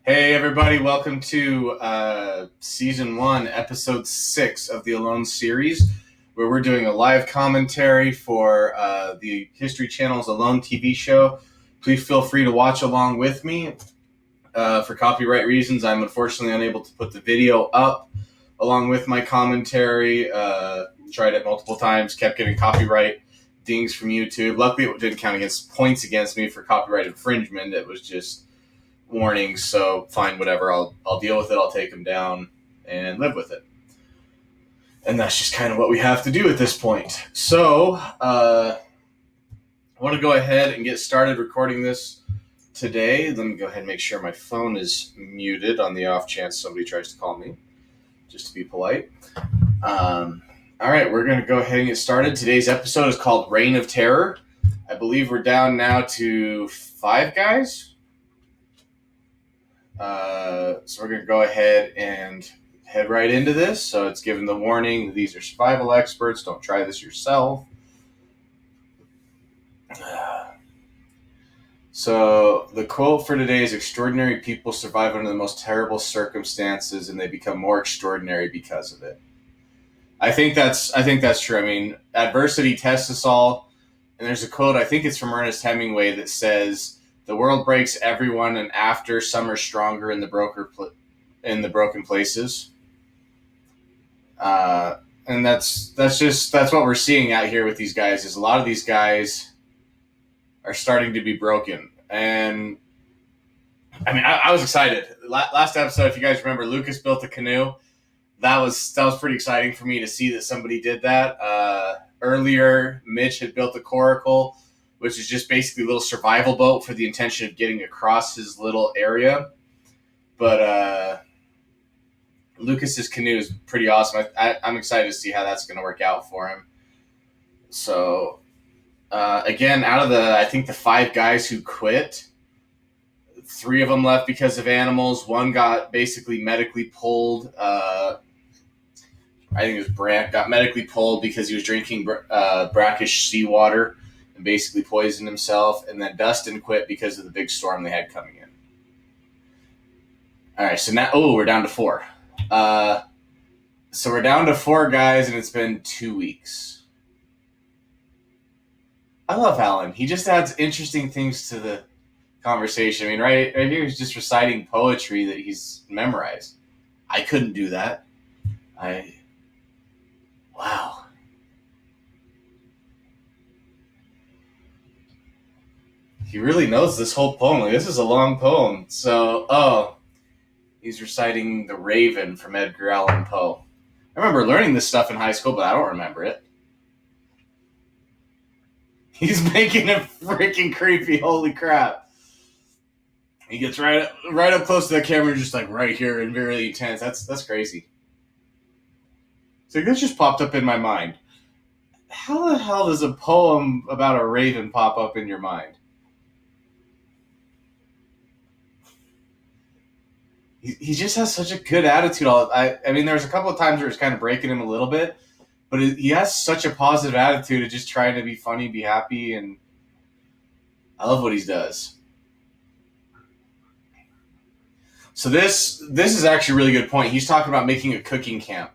Hey everybody, welcome to Season 1, Episode 6 of the Alone series, where we're doing a live commentary for the History Channel's Alone TV show. Please feel free to watch along with me. For copyright reasons, I'm unfortunately unable to put the video up along with my commentary. Tried it multiple times, kept getting copyright dings from YouTube. Luckily, it didn't count points against me for copyright infringement. It was just warnings, so fine, whatever. I'll deal with it. I'll take them down and live with it. And that's just kind of what we have to do at this point. So, I want to go ahead and get started recording this today. Let me go ahead and make sure my phone is muted on the off chance somebody tries to call me, just to be polite. All right, we're going to go ahead and get started. Today's episode is called Reign of Terror. I believe we're down now to 5 guys. So we're going to go ahead and head right into this. So it's given the warning, these are survival experts, don't try this yourself. So the quote for today is, extraordinary people survive under the most terrible circumstances and they become more extraordinary because of it. I think that's true. I mean, adversity tests us all. And there's a quote, I think it's from Ernest Hemingway, that says, the world breaks everyone, and after some are stronger in the broken places. And that's what we're seeing out here with these guys. Is a lot of these guys are starting to be broken, and I mean, I was excited. Last episode, if you guys remember, Lucas built a canoe. That was pretty exciting for me to see that somebody did that. Earlier, Mitch had built a coracle, which is just basically a little survival boat for the intention of getting across his little area. But Lucas's canoe is pretty awesome. I'm excited to see how that's going to work out for him. So, again, out of the 5 guys who quit, 3 of them left because of animals. 1 got basically medically pulled. I think it was Brant got medically pulled because he was drinking brackish seawater and basically poisoned himself. And then Dustin quit because of the big storm they had coming in. All right, so now, we're down to 4. So we're down to 4 guys, and it's been 2 weeks. I love Alan. He just adds interesting things to the conversation. I mean, right here he's just reciting poetry that he's memorized. I couldn't do that. Wow. He really knows this whole poem. Like, this is a long poem. So, he's reciting The Raven from Edgar Allan Poe. I remember learning this stuff in high school, but I don't remember it. He's making it freaking creepy. Holy crap. He gets right up close to the camera, just like right here and very intense. That's crazy. So this just popped up in my mind. How the hell does a poem about a raven pop up in your mind? He just has such a good attitude. I mean, there's a couple of times where it's kind of breaking him a little bit, but he has such a positive attitude of just trying to be funny, be happy, and I love what he does. So this is actually a really good point. He's talking about making a cooking camp.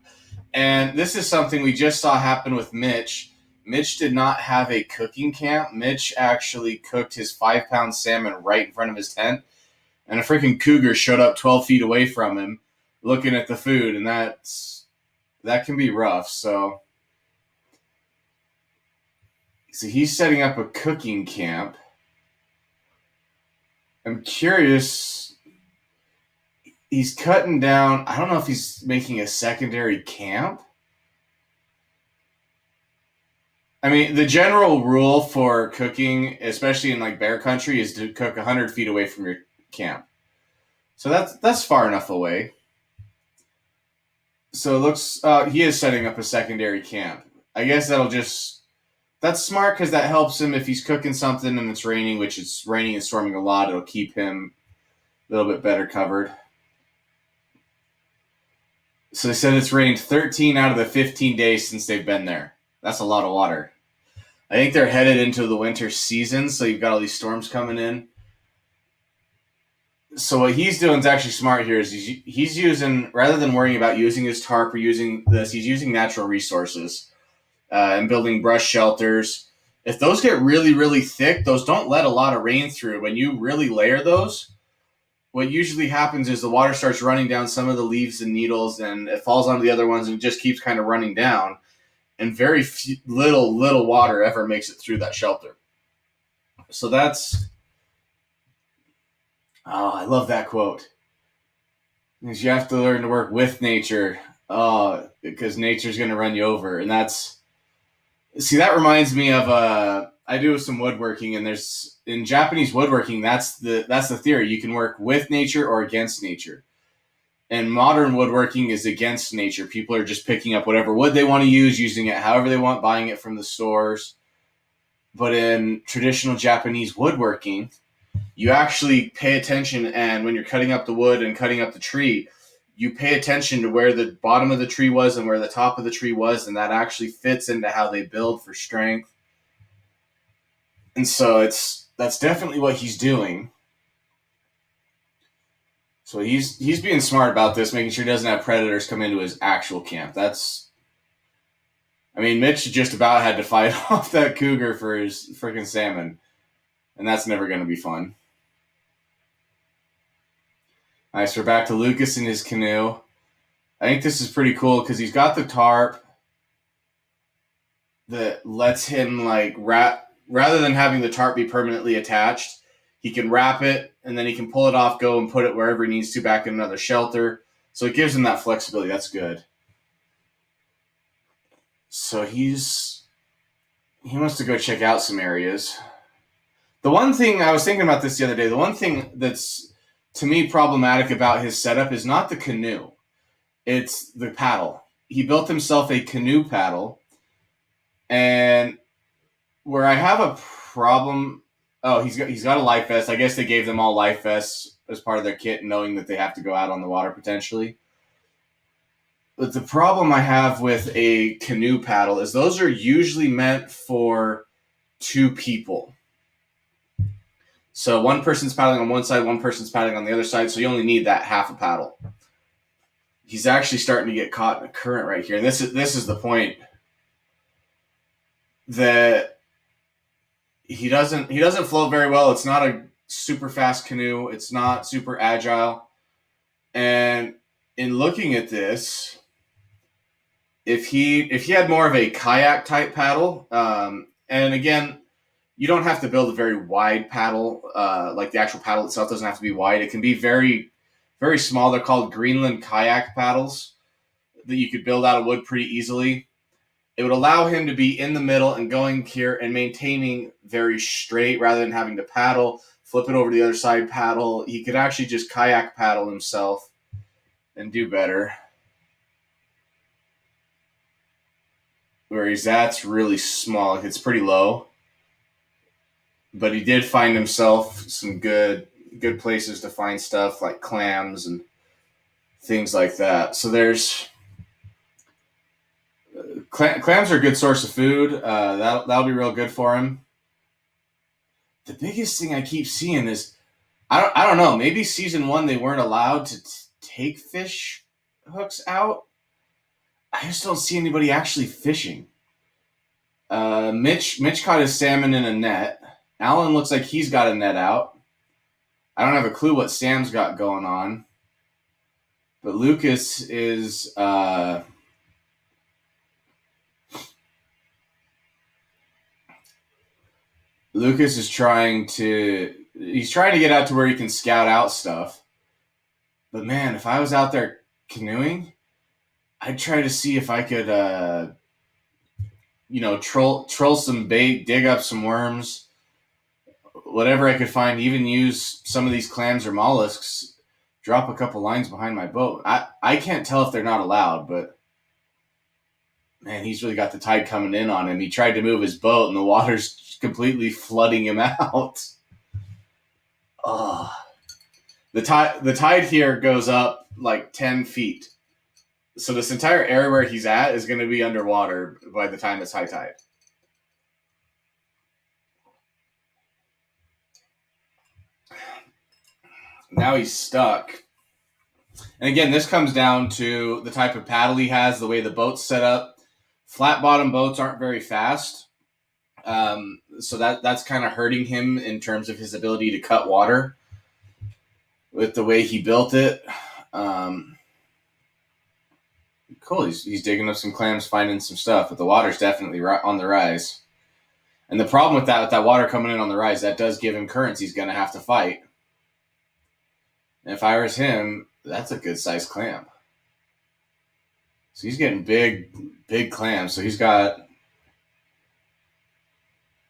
And this is something we just saw happen with Mitch. Mitch did not have a cooking camp. Mitch actually cooked his 5-pound salmon right in front of his tent. And a freaking cougar showed up 12 feet away from him looking at the food. And that can be rough. So he's setting up a cooking camp. I'm curious. He's cutting down. I don't know if he's making a secondary camp. I mean, the general rule for cooking, especially in like bear country, is to cook 100 feet away from your camp. So that's far enough away. So it looks he is setting up a secondary camp. I guess that's smart because that helps him if he's cooking something and it's raining, which it's raining and storming a lot. It'll keep him a little bit better covered. So they said it's rained 13 out of the 15 days since they've been there. That's a lot of water. I think they're headed into the winter season, so you've got all these storms coming in. So what he's doing is actually smart here. Is he's using, rather than worrying about using his tarp or using this, he's using natural resources and building brush shelters. If those get really, really thick, those don't let a lot of rain through. When you really layer those, what usually happens is the water starts running down some of the leaves and needles, and it falls onto the other ones, and it just keeps kind of running down. And very little water ever makes it through that shelter. So that's, oh, I love that quote. Because you have to learn to work with nature, because nature's going to run you over, and that's, see, that reminds me of I do some woodworking, and there's, in Japanese woodworking, that's the theory. You can work with nature or against nature. And modern woodworking is against nature. People are just picking up whatever wood they want to use, using it however they want, buying it from the stores. But in traditional Japanese woodworking, you actually pay attention, and when you're cutting up the wood and cutting up the tree, you pay attention to where the bottom of the tree was and where the top of the tree was, and that actually fits into how they build for strength. And so that's definitely what he's doing. So he's being smart about this, making sure he doesn't have predators come into his actual camp. That's, I mean, Mitch just about had to fight off that cougar for his freaking salmon, and that's never going to be fun. All right, so we're back to Lucas in his canoe. I think this is pretty cool because he's got the tarp that lets him, like, wrap, rather than having the tarp be permanently attached, he can wrap it and then he can pull it off, go and put it wherever he needs to back in another shelter. So it gives him that flexibility. That's good. So he wants to go check out some areas. The one thing, I was thinking about this the other day, the one thing that's to me problematic about his setup is not the canoe. It's the paddle. He built himself a canoe paddle, and where I have a problem, oh, he's got a life vest. I guess they gave them all life vests as part of their kit, knowing that they have to go out on the water potentially. But the problem I have with a canoe paddle is those are usually meant for two people. So one person's paddling on one side, one person's paddling on the other side, so you only need that half a paddle. He's actually starting to get caught in a current right here. And this is the point, that he doesn't float very well. It's not a super fast canoe. It's not super agile. And in looking at this, if he had more of a kayak type paddle, and again, you don't have to build a very wide paddle. Like the actual paddle itself doesn't have to be wide. It can be very, very small. They're called Greenland kayak paddles that you could build out of wood pretty easily. It would allow him to be in the middle and going here and maintaining very straight rather than having to paddle, flip it over to the other side, paddle. He could actually just kayak paddle himself and do better. Where he's at's really small. It's pretty low. But he did find himself some good places to find stuff like clams and things like that. So there's clams are a good source of food. That'll be real good for him. The biggest thing I keep seeing is I don't know. Maybe season 1 they weren't allowed to take fish hooks out. I just don't see anybody actually fishing. Mitch caught his salmon in a net. Alan looks like he's got a net out. I don't have a clue what Sam's got going on. But Lucas is trying to get out to where he can scout out stuff. But man, if I was out there canoeing, I'd try to see if I could troll some bait, dig up some worms, whatever I could find, even use some of these clams or mollusks, drop a couple lines behind my boat. I can't tell if they're not allowed, but man, he's really got the tide coming in on him. He tried to move his boat and the water's completely flooding him out. Oh. The tide here goes up like 10 feet. So this entire area where he's at is going to be underwater by the time it's high tide. Now he's stuck. And again, this comes down to the type of paddle he has, the way the boat's set up. Flat bottom boats aren't very fast. So that's kind of hurting him in terms of his ability to cut water with the way he built it. Cool. He's digging up some clams, finding some stuff, but the water's definitely on the rise. And the problem with that water coming in on the rise, that does give him currents he's going to have to fight. And if I was him, that's a good sized clam. So he's getting big clams. So he's got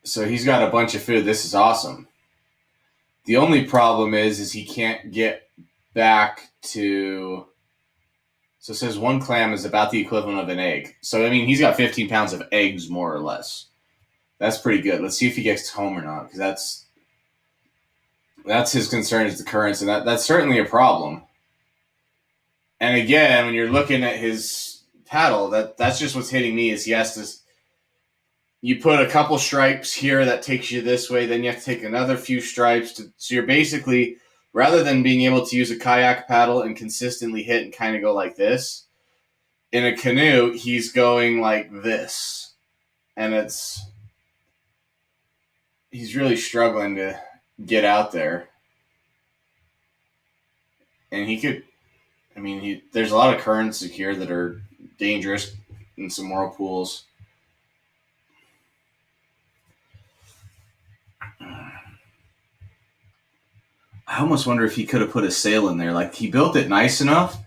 a bunch of food. This is awesome. The only problem is he can't get back to. So it says one clam is about the equivalent of an egg. So I mean, he's got 15 pounds of eggs more or less. That's pretty good. Let's see if he gets home or not, because that's his concern, is the currents, and that's certainly a problem. And again, when you're looking at his paddle, that's just what's hitting me, is he has to. You put a couple stripes here that takes you this way, then you have to take another few stripes. So you're basically, rather than being able to use a kayak paddle and consistently hit and kind of go like this, in a canoe, he's going like this. And he's really struggling to get out there. And there's a lot of currents here that are dangerous in some whirlpools. I almost wonder if he could have put a sail in there. Like, he built it nice enough.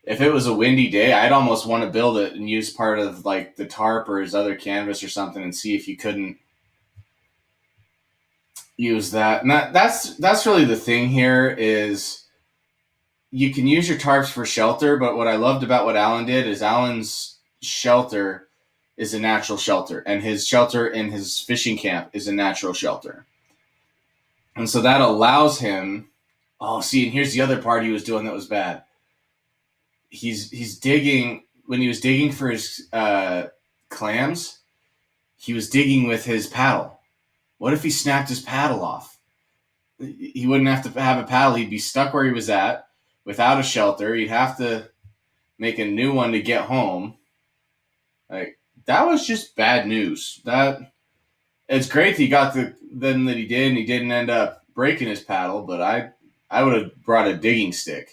If it was a windy day, I'd almost want to build it and use part of like the tarp or his other canvas or something, and see if you couldn't use that. And that's really the thing here, is you can use your tarps for shelter, but what I loved about what Alan did is Alan's shelter is a natural shelter, and his shelter in his fishing camp is a natural shelter. And so that allows him. Oh, see, and here's the other part he was doing that was bad. He's digging, when he was digging for his clams, he was digging with his paddle. What if he snapped his paddle off? He wouldn't have to have a paddle. He'd be stuck where he was at without a shelter. He'd have to make a new one to get home. Like, that was just bad news. It's great that he got that he did, and he didn't end up breaking his paddle, but I would have brought a digging stick.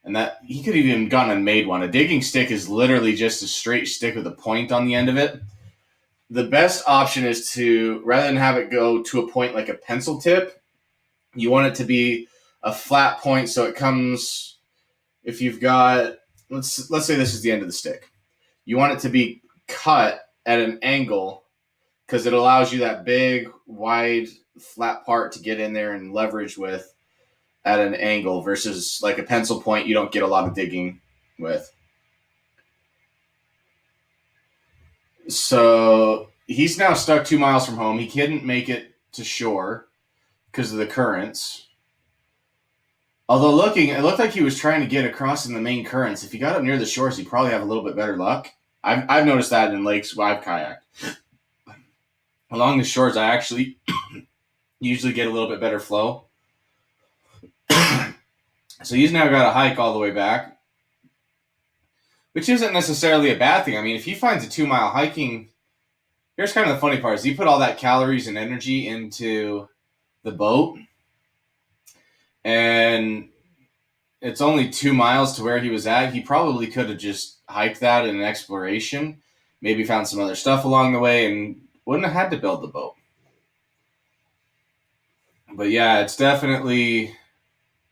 And that he could have even gone and made one. A digging stick is literally just a straight stick with a point on the end of it. The best option is to, rather than have it go to a point like a pencil tip, you want it to be a flat point, so it comes, if you've got, let's say this is the end of the stick. You want it to be cut at an angle, because it allows you that big, wide, flat part to get in there and leverage with at an angle, versus like a pencil point you don't get a lot of digging with. So he's now stuck 2 miles from home. He couldn't make it to shore because of the currents. Although it looked like he was trying to get across in the main currents. If he got up near the shores, he'd probably have a little bit better luck. I've noticed that in lakes where I've kayaked. Along the shores, I actually usually get a little bit better flow. So he's now got to hike all the way back, which isn't necessarily a bad thing. I mean, if he finds a 2 mile hiking, here's kind of the funny part, is he put all that calories and energy into the boat, and it's only 2 miles to where he was at. He probably could have just hiked that in an exploration, maybe found some other stuff along the way, and wouldn't have had to build the boat. But yeah, it's definitely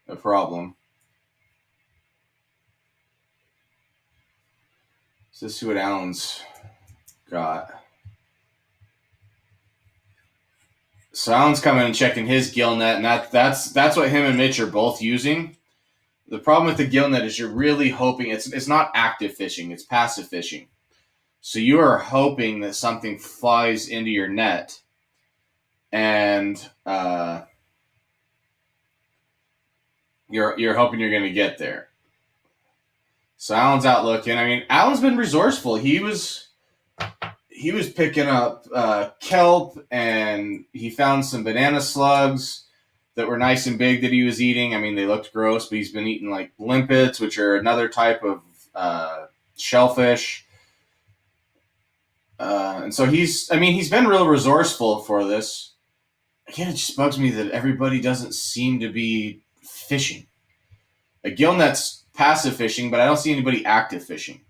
a problem. So let's see what Alan's got. So Alan's coming and checking his gill net, and that's what him and Mitch are both using. The problem with the gill net is you're really hoping it's not active fishing, it's passive fishing. So you are hoping that something flies into your net, and you're hoping you're going to get there. So Alan's out looking. I mean, Alan's been resourceful. He was picking up kelp, and he found some banana slugs. that were nice and big that he was eating. I mean, they looked gross, but he's been eating like limpets, which are another type of shellfish. And so he's been real resourceful for this. Again, it just bugs me that everybody doesn't seem to be fishing. Like Gillnet's passive fishing, but I don't see anybody active fishing.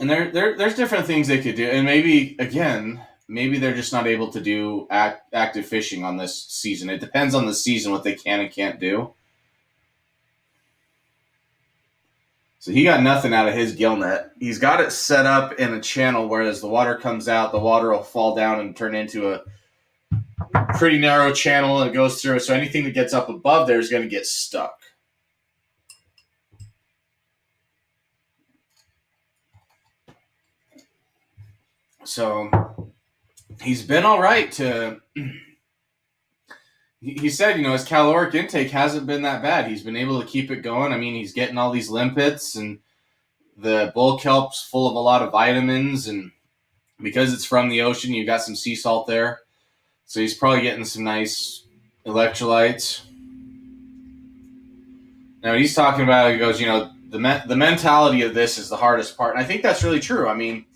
And there's different things they could do. And maybe they're just not able to do active fishing on this season. It depends on the season what they can and can't do. So he got nothing out of his gill net. He's got it set up in a channel where as the water comes out, the water will fall down and turn into a pretty narrow channel and it goes through. So anything that gets up above there is going to get stuck. So he's been all right to... He said, his caloric intake hasn't been that bad. He's been able to keep it going. I mean, he's getting all these limpets, and the bull kelp's full of a lot of vitamins, and because it's from the ocean, you got some sea salt there. So he's probably getting some nice electrolytes. Now, he's talking about, he goes, the mentality of this is the hardest part. And I think that's really true. I mean,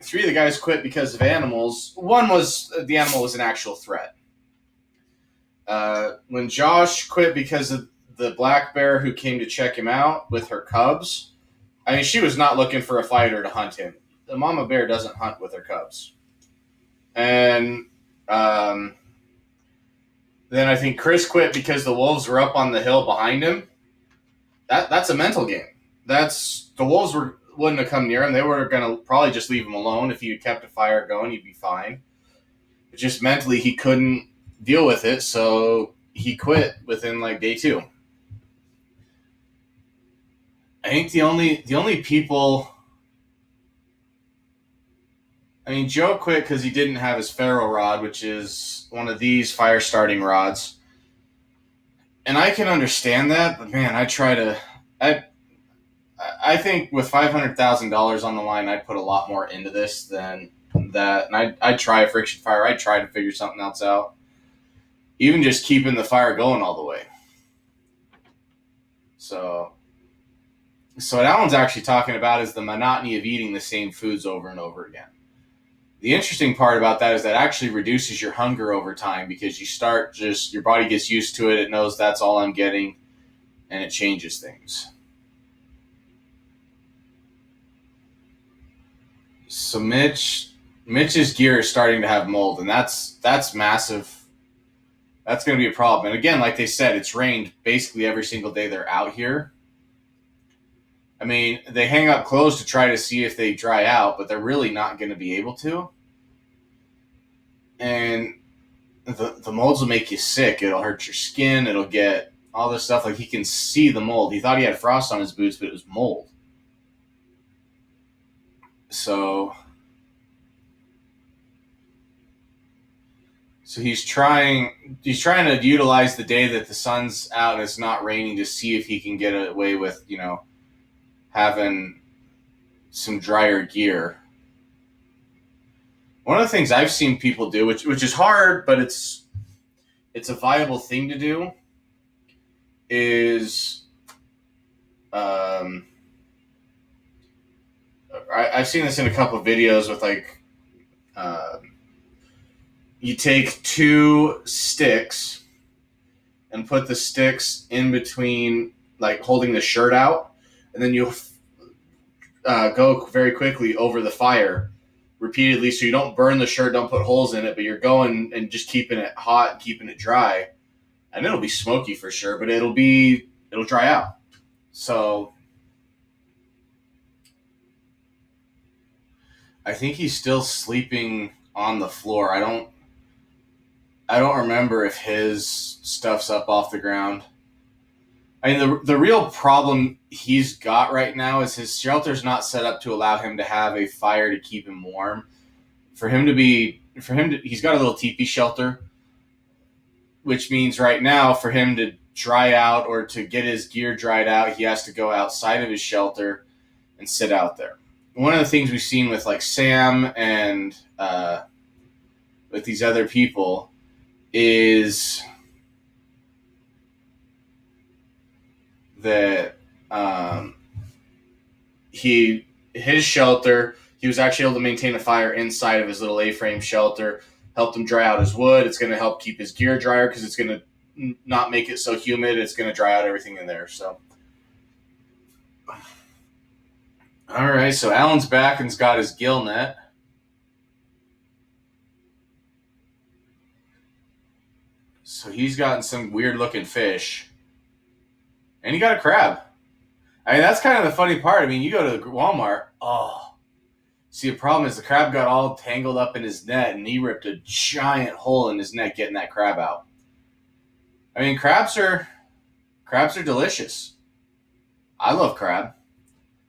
3 of the guys quit because of animals. One was the animal was an actual threat. When Josh quit because of the black bear who came to check him out with her cubs, I mean, she was not looking for a fighter to hunt him. The mama bear doesn't hunt with her cubs. And then I think Chris quit because the wolves were up on the hill behind him. That's a mental game. The wolves wouldn't have come near him. They were going to probably just leave him alone. If you kept a fire going, you'd be fine. But just mentally, he couldn't deal with it, so he quit within like day 2. I think the only people... I mean, Joe quit because he didn't have his ferro rod, which is one of these fire starting rods. And I can understand that, but man, I think with $500,000 on the line, I'd put a lot more into this than that. And I'd try a friction fire. I'd try to figure something else out. Even just keeping the fire going all the way. So what Alan's actually talking about is the monotony of eating the same foods over and over again. The interesting part about that is that actually reduces your hunger over time because your body gets used to it. It knows that's all I'm getting, and it changes things. So Mitch's gear is starting to have mold, and that's massive. That's going to be a problem. And again, like they said, it's rained basically every single day they're out here. I mean, they hang up clothes to try to see if they dry out, but they're really not going to be able to. And the molds will make you sick. It'll hurt your skin. It'll get all this stuff. Like, he can see the mold. He thought he had frost on his boots, but it was mold. So he's trying to utilize the day that the sun's out and it's not raining to see if he can get away with, having some drier gear. One of the things I've seen people do, which is hard, but it's a viable thing to do, is I've seen this in a couple of videos with you take 2 sticks and put the sticks in between, like holding the shirt out, and then you go very quickly over the fire repeatedly so you don't burn the shirt, don't put holes in it, but you're going and just keeping it hot and keeping it dry. And it'll be smoky for sure, but it'll dry out. So I think he's still sleeping on the floor. I don't remember if his stuff's up off the ground. I mean, the real problem he's got right now is his shelter's not set up to allow him to have a fire to keep him warm. He's got a little teepee shelter, which means right now for him to dry out or to get his gear dried out, he has to go outside of his shelter and sit out there. One of the things we've seen with like Sam and with these other people is that his shelter, he was actually able to maintain a fire inside of his little A-frame shelter, helped him dry out his wood. It's going to help keep his gear drier because it's going to not make it so humid. It's going to dry out everything in there. So, all right. So Alan's back and's got his gill net. So he's gotten some weird looking fish, and he got a crab. I mean, that's kind of the funny part. I mean, you go to Walmart. Oh, see, the problem is the crab got all tangled up in his net, and he ripped a giant hole in his net getting that crab out. I mean, crabs are delicious. I love crab.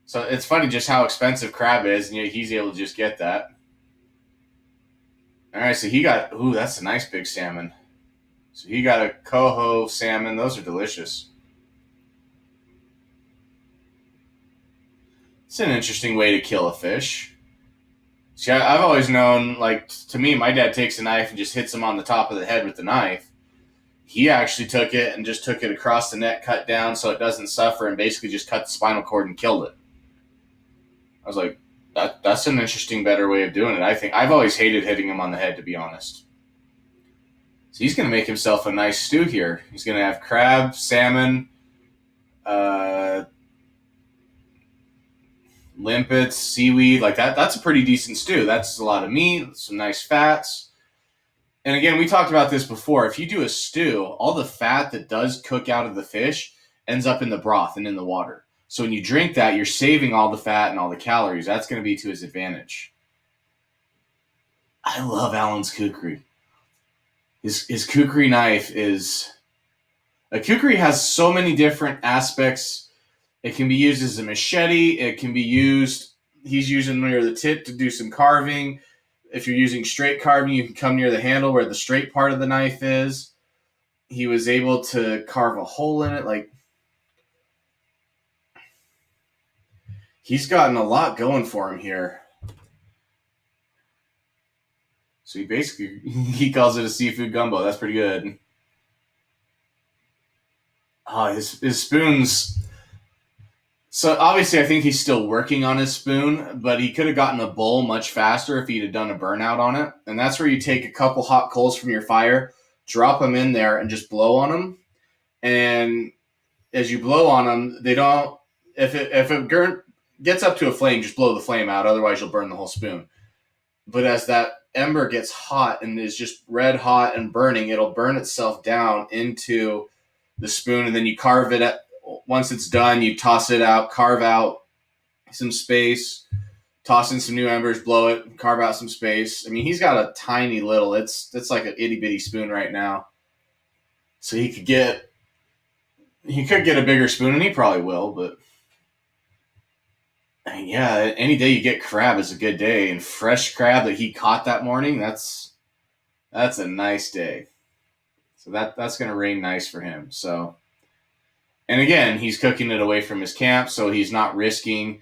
So it's funny just how expensive crab is, and he's able to just get that. All right, so he got, that's a nice big salmon. So he got a coho salmon. Those are delicious. It's an interesting way to kill a fish. See, I've always known, like, to me, my dad takes a knife and just hits him on the top of the head with the knife. He actually took it and just took it across the neck, cut down so it doesn't suffer, and basically just cut the spinal cord and killed it. I was like, that's an interesting, better way of doing it. I think I've always hated hitting him on the head, to be honest. So he's going to make himself a nice stew here. He's going to have crab, salmon, limpets, seaweed, like that. That's a pretty decent stew. That's a lot of meat, some nice fats. And again, we talked about this before. If you do a stew, all the fat that does cook out of the fish ends up in the broth and in the water. So when you drink that, you're saving all the fat and all the calories. That's going to be to his advantage. I love Alan's kukri. His kukri knife is... A kukri has so many different aspects. It can be used as a machete. It can be used... He's using near the tip to do some carving. If you're using straight carving, you can come near the handle where the straight part of the knife is. He was able to carve a hole in it. Like, he's gotten a lot going for him here. So he calls it a seafood gumbo. That's pretty good. Oh, his spoons. So obviously I think he's still working on his spoon, but he could have gotten a bowl much faster if he'd have done a burnout on it. And that's where you take a couple hot coals from your fire, drop them in there, and just blow on them. And as you blow on them, they don't... If it gets up to a flame, just blow the flame out. Otherwise, you'll burn the whole spoon. But as that ember gets hot and is just red hot and burning, it'll burn itself down into the spoon, and then you carve it up. Once it's done, you toss it out, carve out some space, toss in some new embers, blow it, carve out some space. I mean, he's got a tiny little, it's like an itty bitty spoon right now. So he could get a bigger spoon, and he probably will, but yeah, any day you get crab is a good day, and fresh crab that he caught that morning, that's a nice day. So that's going to rain nice for him. So, and again, he's cooking it away from his camp, so he's not risking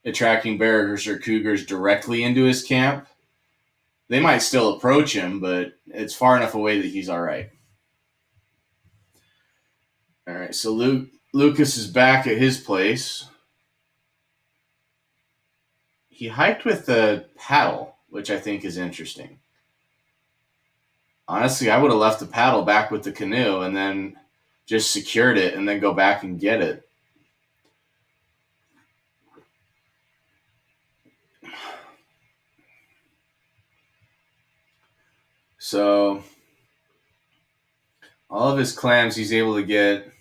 attracting bears or cougars directly into his camp. They might still approach him, but it's far enough away that he's all right. All right, so Lucas is back at his place. He hiked with the paddle, which I think is interesting. Honestly, I would have left the paddle back with the canoe and then just secured it and then go back and get it. So all of his clams he's able to get.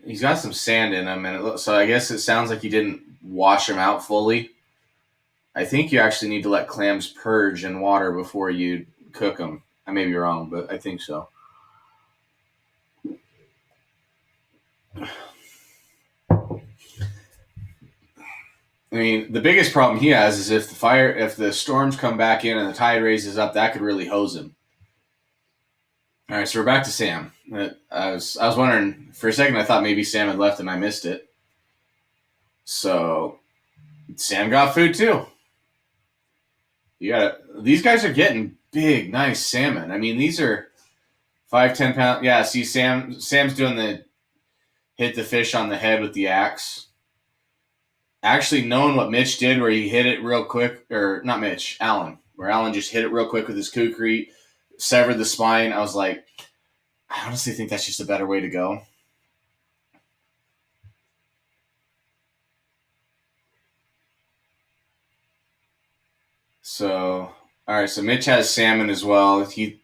He's got some sand in them, and so I guess it sounds like he didn't wash them out fully. I think you actually need to let clams purge in water before you cook them. I may be wrong, but I think so. I mean, the biggest problem he has is if the storms come back in and the tide raises up, that could really hose him. All right, so we're back to Sam. I was wondering for a second. I thought maybe Sam had left and I missed it. So Sam got food too. These guys are getting big, nice salmon. I mean, these are 5-10 pound. Yeah, see, Sam's doing the hit the fish on the head with the axe. Actually, knowing what Mitch did, where he hit it real quick, or not Mitch, Alan, where Alan just hit it real quick with his kukri, severed the spine. I was like, I honestly think that's just a better way to go. So, all right. So Mitch has salmon as well. He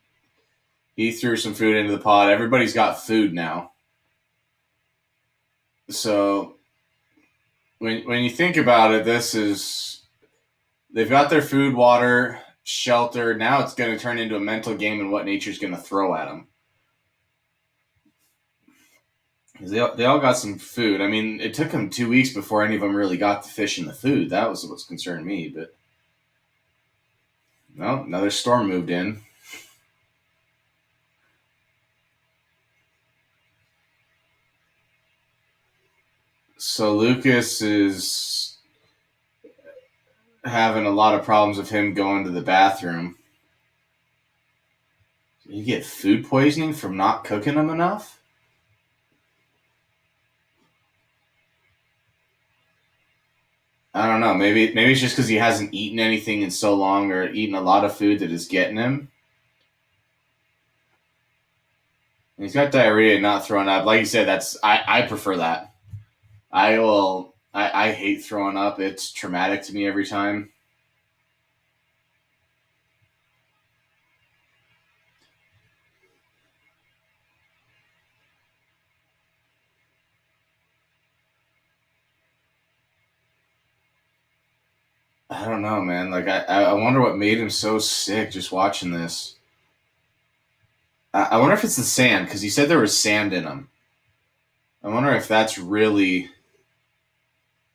threw some food into the pot. Everybody's got food now. So when you think about it, they've got their food, water, shelter. Now it's going to turn into a mental game and what nature's going to throw at them. They all got some food. I mean, it took them 2 weeks before any of them really got the fish and the food. That was what's concerned me. But no, another storm moved in. So Lucas is having a lot of problems with him going to the bathroom. Did you get food poisoning from not cooking them enough? I don't know. Maybe it's just because he hasn't eaten anything in so long, or eaten a lot of food that is getting him. And he's got diarrhea, not throwing up. Like you said, I prefer that. I hate throwing up. It's traumatic to me every time. I don't know, man. Like I wonder what made him so sick just watching this. I wonder if it's the sand, because he said there was sand in him. I wonder if that's really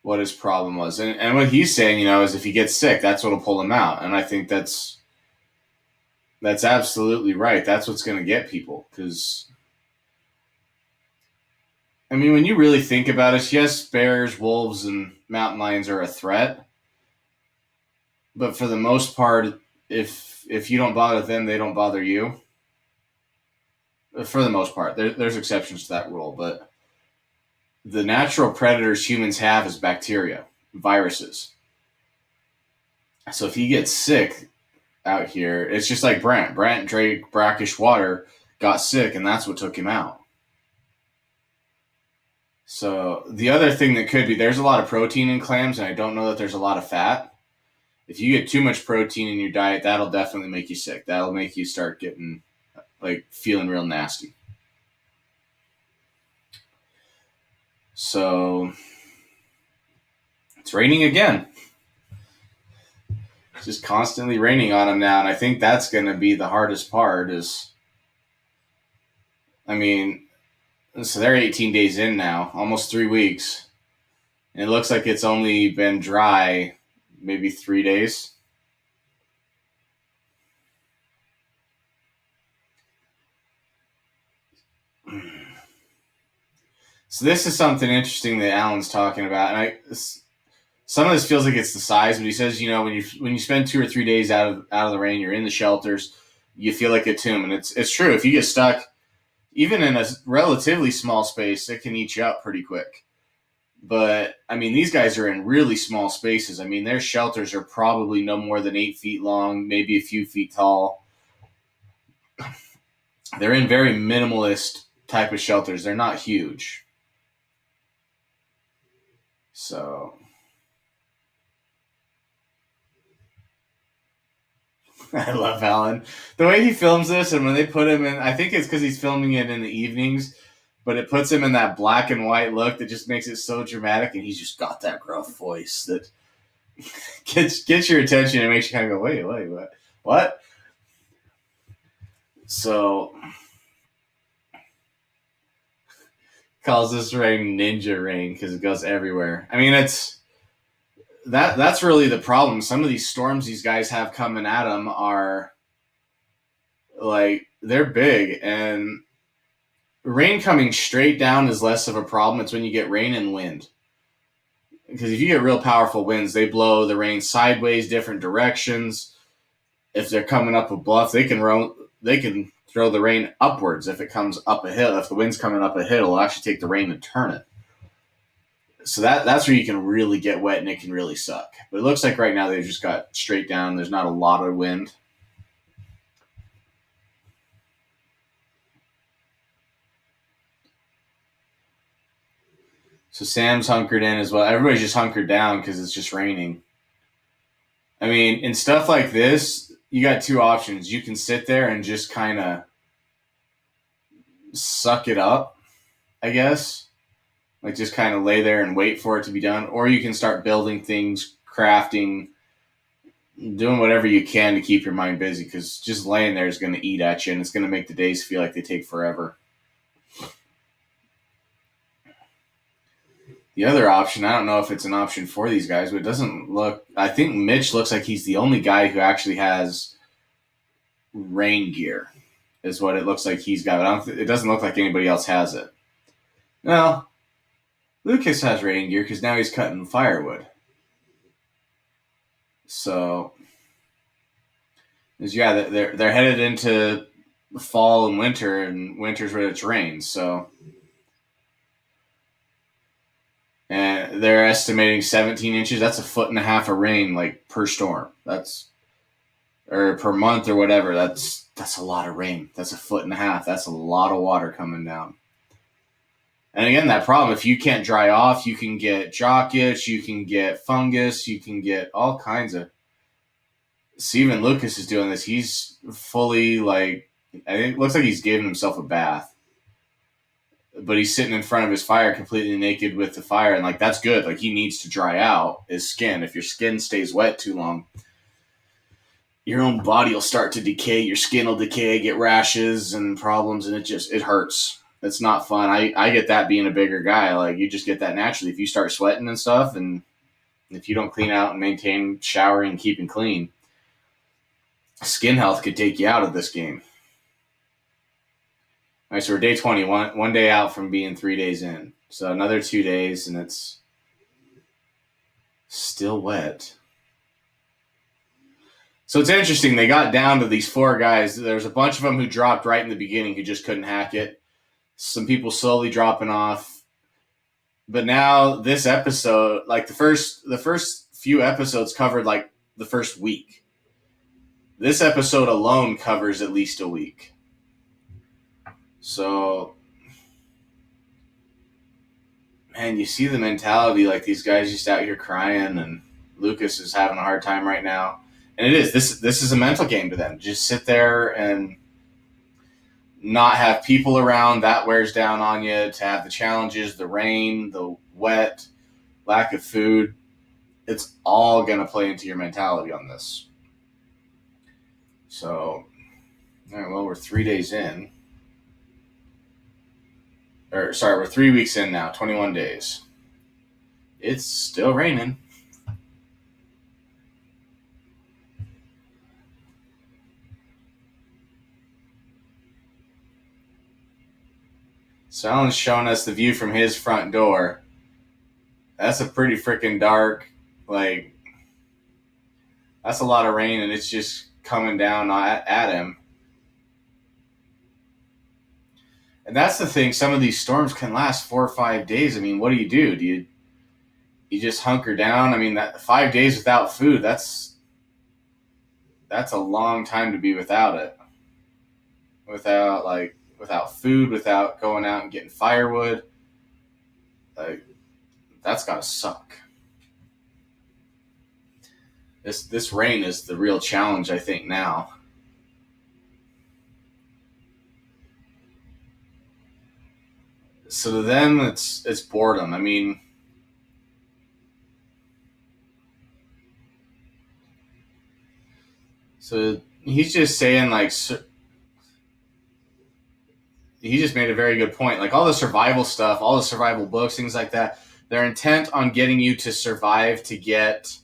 what his problem was. And what he's saying, is if he gets sick, that's what'll pull him out. And I think that's absolutely right. That's what's going to get people. Because, I mean, when you really think about it, yes, bears, wolves, and mountain lions are a threat. But for the most part, if you don't bother them, they don't bother you. For the most part, there's exceptions to that rule, but the natural predators humans have is bacteria, viruses. So if he gets sick out here, it's just like Brant. Brant drank brackish water, got sick, and that's what took him out. So the other thing that could be, there's a lot of protein in clams, and I don't know that there's a lot of fat. If you get too much protein in your diet, that'll definitely make you sick. That'll make you start getting, like, feeling real nasty. So it's raining again. It's just constantly raining on them now, and I think that's going to be the hardest part. So they're 18 days in now, almost 3 weeks, and it looks like it's only been dry maybe 3 days. So this is something interesting that Alan's talking about, and some of this feels like it's the size, but he says, when you spend 2 or 3 days out of the rain, you're in the shelters, you feel like a tomb, and it's true. If you get stuck, even in a relatively small space, it can eat you up pretty quick. But I mean, these guys are in really small spaces. I mean, their shelters are probably no more than 8 feet long, maybe a few feet tall. They're in very minimalist type of shelters. They're not huge. So I love Alan. The way he films this, and when they put him in, I think it's because he's filming it in the evenings, but it puts him in that black and white look that just makes it so dramatic, and he's just got that gruff voice that gets your attention and makes you kind of go, wait, what? So calls this rain ninja rain because it goes everywhere. I mean, that's really the problem. Some of these storms these guys have coming at them are like, they're big, and rain coming straight down is less of a problem. It's when you get rain and wind. Because if you get real powerful winds, they blow the rain sideways, different directions. if they're coming up a bluff, they can throw the rain upwards. If it comes up a hill, if the wind's coming up a hill, it'll actually take the rain and turn it. So that's where you can really get wet and it can really suck. But it looks like right now they've just got straight down. There's not a lot of wind. So Sam's hunkered in as well. Everybody's just hunkered down because it's just raining. I mean, in stuff like this, you got two options. You can sit there and just kind of suck it up, I guess. Like just kind of lay there and wait for it to be done. Or you can start building things, crafting, doing whatever you can to keep your mind busy, because just laying there is going to eat at you and it's going to make the days feel like they take forever. The other option, I don't know if it's an option for these guys, but it doesn't look... I think Mitch looks like he's the only guy who actually has rain gear, is what it looks like he's got. It doesn't look like anybody else has it. No, Lucas has rain gear because now he's cutting firewood. So, yeah, they're headed into fall and winter's where it's rain, so... And they're estimating 17 inches. That's 1.5 feet of rain, like, per storm. Or per month or whatever. That's a lot of rain. That's 1.5 feet. That's a lot of water coming down. And again, that problem, if you can't dry off, you can get jock itch, you can get fungus, you can get all kinds of... So even Lucas is doing this. He's fully, like, I think it looks like he's giving himself a bath. But he's sitting in front of his fire completely naked with the fire, and like that's good. Like he needs to dry out his skin. If your skin stays wet too long, your own body will start to decay. Your skin will decay, get rashes and problems, and it hurts. It's not fun. I get that being a bigger guy. Like you just get that naturally. If you start sweating and stuff, and if you don't clean out and maintain showering and keeping clean, skin health could take you out of this game. All right, so we're day 21, one day out from being 3 days in. So another 2 days, and it's still wet. So it's interesting. They got down to these 4 guys. There's a bunch of them who dropped right in the beginning who just couldn't hack it. Some people slowly dropping off. But now this episode, like the first few episodes covered like the first week. This episode alone covers at least a week. So, man, you see the mentality, like these guys just out here crying, and Lucas is having a hard time right now. And it is. This is a mental game to them. Just sit there and not have people around. That wears down on you. To have the challenges, the rain, the wet, lack of food. It's all going to play into your mentality on this. So, all right, well, we're 3 days in. We're 3 weeks in now, 21 days. It's still raining. So Alan's showing us the view from his front door. That's a pretty freaking dark, like, that's a lot of rain, and it's just coming down at him. And that's the thing. Some of these storms can last 4 or 5 days. I mean, what do? Do you just hunker down? I mean, that 5 days without food, that's a long time to be without it. Without food, without going out and getting firewood. Like, that's gotta suck. This rain is the real challenge, I think, now. So to them, it's boredom. I mean, so he's just saying, like, he just made a very good point. Like all the survival stuff, all the survival books, things like that, they're intent on getting you to survive to get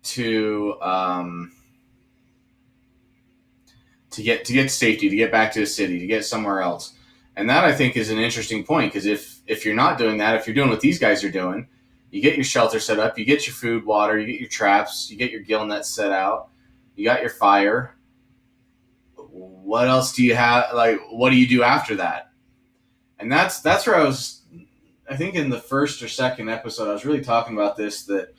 to safety, to get back to the city, to get somewhere else. And that, I think, is an interesting point, because if you're not doing that, if you're doing what these guys are doing, you get your shelter set up, you get your food, water, you get your traps, you get your gill net set out, You got your fire. What else do you have? Like, what do you do after that? And that's where I was. I think in the first or second episode, I was really talking about this, that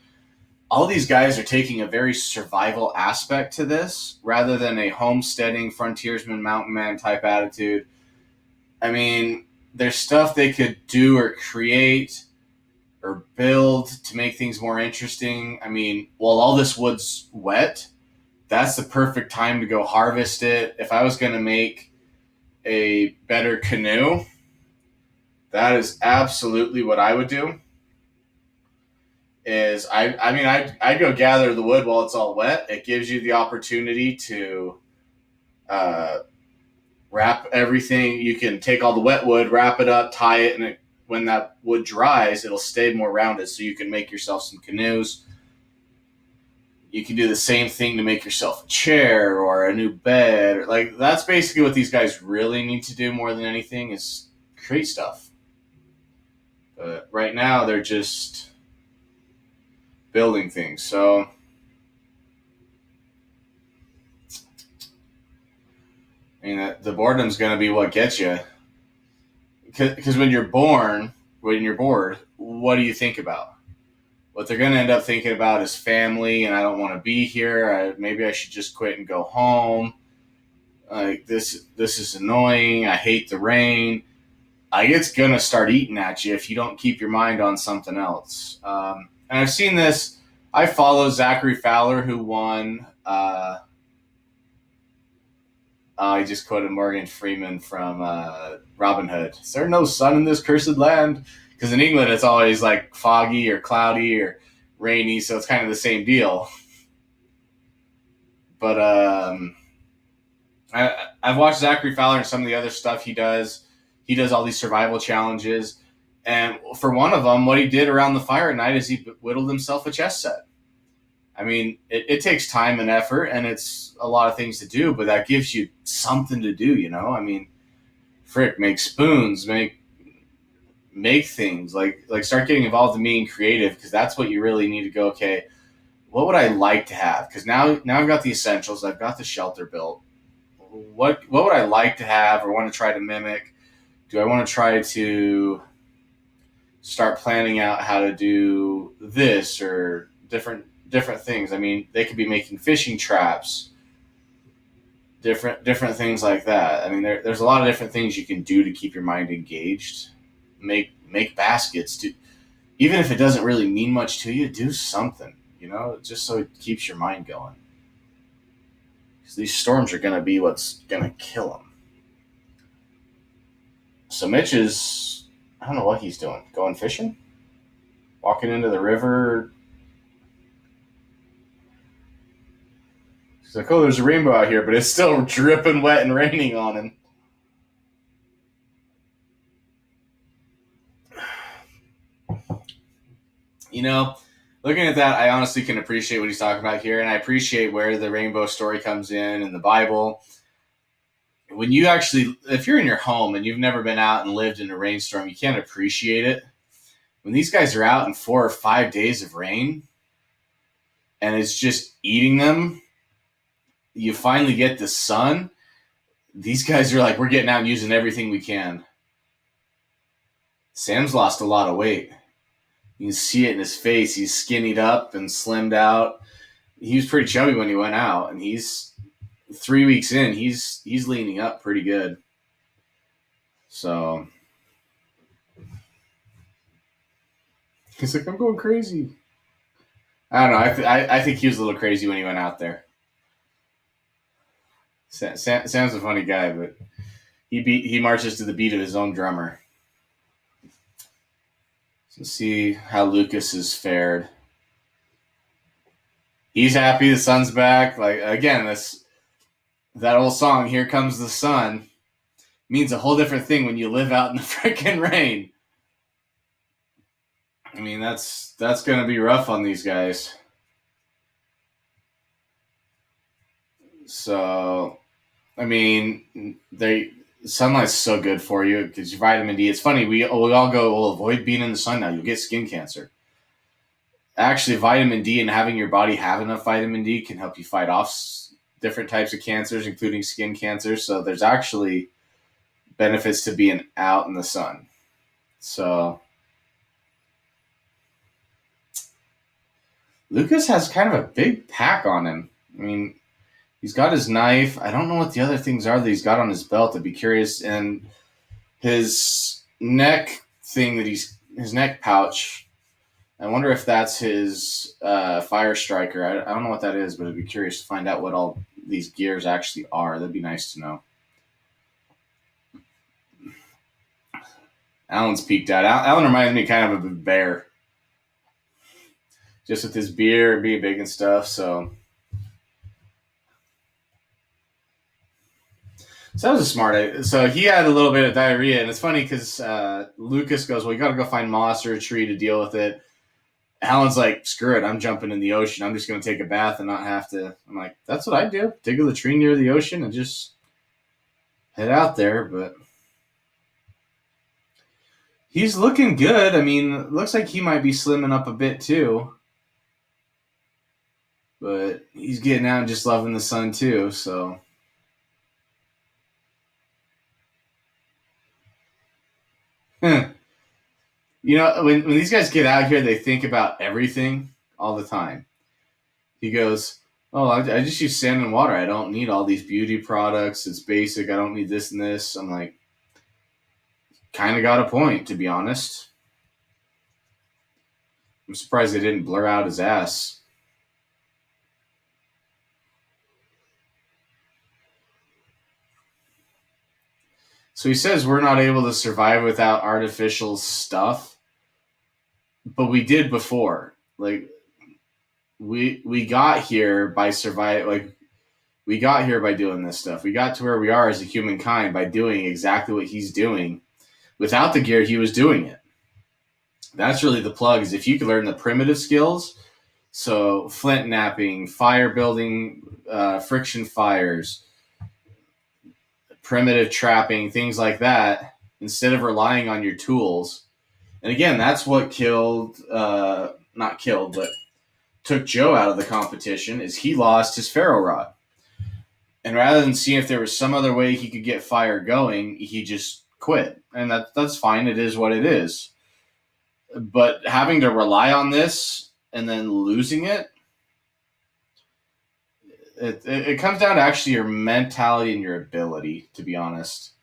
all these guys are taking a very survival aspect to this rather than a homesteading, frontiersman, mountain man type attitude. I mean, there's stuff they could do or create or build to make things more interesting. I mean, while all this wood's wet, that's the perfect time to go harvest it. If I was going to make a better canoe, that is absolutely what I would do. Is I'd go gather the wood while it's all wet. It gives you the opportunity to wrap everything. You can take all the wet wood, wrap it up, tie it, and when that wood dries, it'll stay more rounded, so you can make yourself some canoes. You can do the same thing to make yourself a chair or a new bed. Like, that's basically what these guys really need to do more than anything, is create stuff. But right now, they're just building things. So I mean, the boredom's going to be what gets you. Because when you're bored, what do you think about? What they're going to end up thinking about is family, and I don't want to be here. Maybe I should just quit and go home. Like, this is annoying. I hate the rain. It's going to start eating at you if you don't keep your mind on something else. And I've seen this. I follow Zachary Fowler, who won. I just quoted Morgan Freeman from Robin Hood. Is there no sun in this cursed land? Because in England, it's always like foggy or cloudy or rainy, so it's kind of the same deal. But I've watched Zachary Fowler and some of the other stuff he does. He does all these survival challenges. And for one of them, what he did around the fire at night is he whittled himself a chess set. I mean, it takes time and effort, and it's a lot of things to do, but that gives you something to do, you know? I mean, frick, make spoons, make things, like start getting involved in being creative, because that's what you really need to go, okay, what would I like to have? Because now I've got the essentials, I've got the shelter built. What would I like to have or want to try to mimic? Do I want to try to start planning out how to do this or different things? I mean, they could be making fishing traps, different things like that. I mean, there's a lot of different things you can do to keep your mind engaged. Make baskets. Even if it doesn't really mean much to you, do something, you know, just so it keeps your mind going. Because these storms are going to be what's going to kill them. So Mitch is, I don't know what he's doing. Going fishing? Walking into the river? He's like, oh, there's a rainbow out here, but it's still dripping wet and raining on him. You know, looking at that, I honestly can appreciate what he's talking about here, and I appreciate where the rainbow story comes in the Bible. When you actually, if you're in your home and you've never been out and lived in a rainstorm, you can't appreciate it. When these guys are out in 4 or 5 days of rain, and it's just eating them, you finally get the sun. These guys are like, we're getting out and using everything we can. Sam's lost a lot of weight. You can see it in his face. He's skinnied up and slimmed out. He was pretty chubby when he went out, and he's 3 weeks in. He's leaning up pretty good. So he's like, I'm going crazy. I don't know. I think he was a little crazy when he went out there. Sam's a funny guy, but he marches to the beat of his own drummer. So see how Lucas has fared. He's happy the sun's back. Like, again, that old song, Here Comes the Sun, means a whole different thing when you live out in the freaking rain. I mean, that's going to be rough on these guys. So, I mean, sunlight's so good for you because your vitamin D. It's funny, we all go, well, avoid being in the sun now. You'll get skin cancer. Actually, vitamin D and having your body have enough vitamin D can help you fight off different types of cancers, including skin cancer. So there's actually benefits to being out in the sun. So Lucas has kind of a big pack on him. I mean, he's got his knife. I don't know what the other things are that he's got on his belt. I'd be curious. And his neck thing his neck pouch, I wonder if that's his fire striker. I don't know what that is, but I'd be curious to find out what all these gears actually are. That'd be nice to know. Alan's peeked out. Alan reminds me kind of a bear. Just with his beard and being big and stuff, so that was a smart idea. So he had a little bit of diarrhea, and it's funny because Lucas goes, well, you got to go find moss or a tree to deal with it. Alan's like, screw it, I'm jumping in the ocean. I'm just going to take a bath and not have to. I'm like, that's what I do. Dig a latrine near the ocean and just head out there. But he's looking good. I mean, it looks like he might be slimming up a bit too. But he's getting out and just loving the sun too, so. You know, when these guys get out here, they think about everything all the time. He goes, oh, I just use sand and water. I don't need all these beauty products. It's basic. I don't need this and this. I'm like, kind of got a point, to be honest. I'm surprised they didn't blur out his ass. So he says we're not able to survive without artificial stuff, but we did before. Like we got here by survive. Like we got here by doing this stuff. We got to where we are as a humankind by doing exactly what he's doing. Without the gear, he was doing it. That's really the plug. Is if you could learn the primitive skills, so flint knapping, fire building, friction fires, primitive trapping, things like that, instead of relying on your tools. And again, that's what not killed, but took Joe out of the competition, is he lost his ferro rod. And rather than seeing if there was some other way he could get fire going, he just quit. And that's fine. It is what it is. But having to rely on this and then losing it, it comes down to actually your mentality and your ability, to be honest.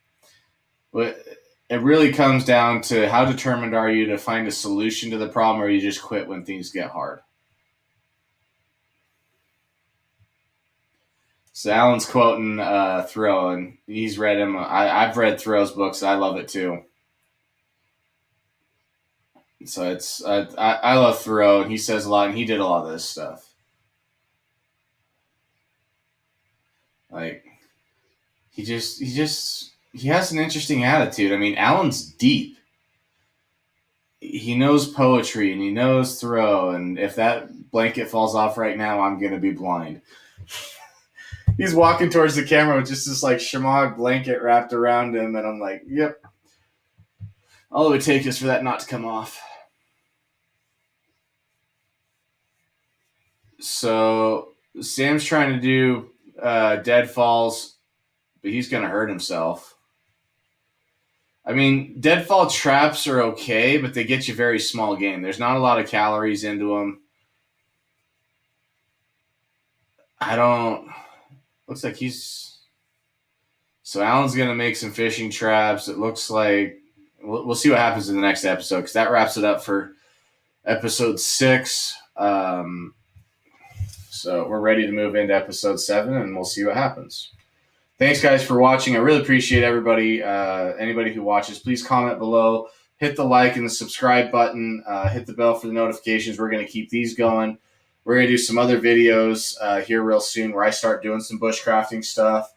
But it really comes down to how determined are you to find a solution to the problem, or you just quit when things get hard. So Alan's quoting Thoreau, and he's read him. I've read Thoreau's books. I love it too. So I love Thoreau, and he says a lot, and he did a lot of this stuff. Like he has an interesting attitude. I mean, Alan's deep. He knows poetry and he knows Thoreau, and if that blanket falls off right now, I'm gonna be blind. He's walking towards the camera with just this like shamag blanket wrapped around him, and I'm like, yep. All it would take is for that not to come off. So Sam's trying to do deadfalls, but he's going to hurt himself. I mean, deadfall traps are okay, but they get you very small game. There's not a lot of calories into them. Looks like so Alan's going to make some fishing traps. It looks like we'll see what happens in the next episode, because that wraps it up for episode 6. So we're ready to move into episode 7, and we'll see what happens. Thanks, guys, for watching. I really appreciate everybody. Anybody who watches, please comment below. Hit the like and the subscribe button. Hit the bell for the notifications. We're going to keep these going. We're going to do some other videos here real soon where I start doing some bushcrafting stuff.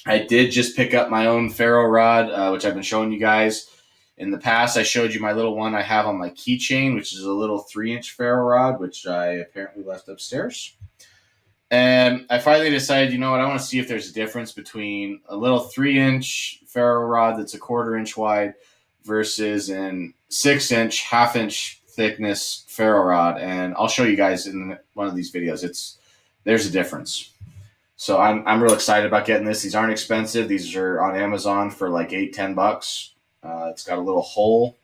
I did just pick up my own ferro rod, which I've been showing you guys. In the past, I showed you my little one I have on my keychain, which is a little 3-inch ferro rod, which I apparently left upstairs. And I finally decided, you know what, I want to see if there's a difference between a little 3-inch ferro rod that's a 1/4 inch wide versus an 6-inch, 1/2 inch thickness ferro rod. And I'll show you guys in one of these videos. there's a difference. So I'm real excited about getting this. These aren't expensive. These are on Amazon for like $8-10. It's got a little hole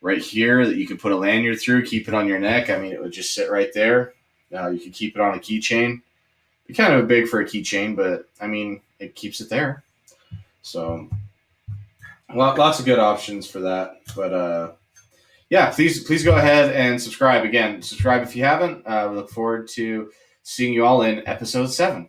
right here that you can put a lanyard through, keep it on your neck. I mean, it would just sit right there. You could keep it on a keychain. Be kind of big for a keychain, but I mean, it keeps it there. So lots of good options for that. But yeah, please go ahead and subscribe. Again, subscribe if you haven't. We look forward to seeing you all in episode 7.